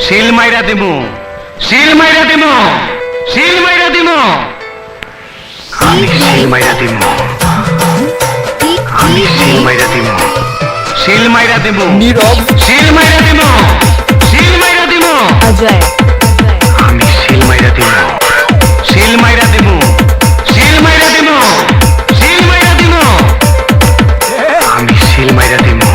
শিল মাইরা দিমু, শিল মাইরা দিমু, শিল মাইরা দিমু। আমি শিল মাইরা দিমু, আমি শিল মাইরা দিমু, শিল মাইরা দিমু, নীরব শিল মাইরা দিমু, শিল মাইরা দিমু। অজয় আমি শিল মাইরা দিমু, শিল মাইরা দিমু, শিল মাইরা দিমু, শিল মাইরা দিমু। আমি শিল মাইরা দিমু,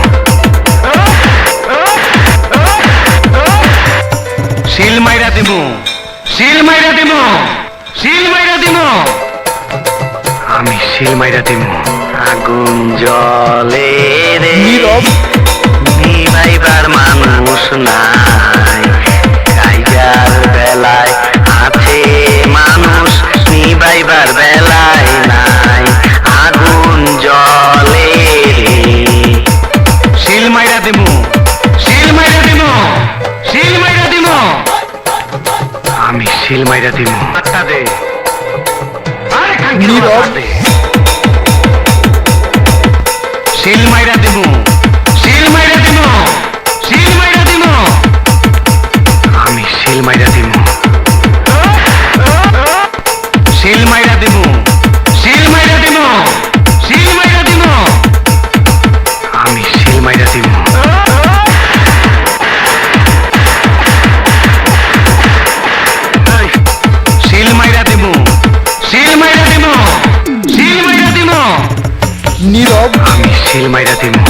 শিল মাইরা দিমু, শিল মাইরা দিমু, শিল মাইরা দিমু। আমি শিল মাইরা দিমু। আগুন জলে রে নীরব নিভাইবার মানুষ নাই, কাইজার বেলায় আছে মানুষ, নিভাইবার বেলায় নাই। আগুন জলে শিল মাইরা দিমু, শিল মাইরা দিমু, শিল মাইরা দিমু। আমি শিল মাইরা দিমু। আচ্ছা দে আরে খাঙ্কি নীরব। দে। শিল মাইরা দিমু, শিল মাইরা দিমু, শিল মাইরা দিমু। আমি শিল মাইরা দিমু, শিল মাইরা দিমু, শিল মাইরা দিমু, শিল মাইরা দিমু। আমি শিল মাইরা দিমু। শিল মাইরা দিমু, শিল মাইরা দিমু, শিল মাইরা দিমু। নীরব আমি শিল মাইরা দিমু।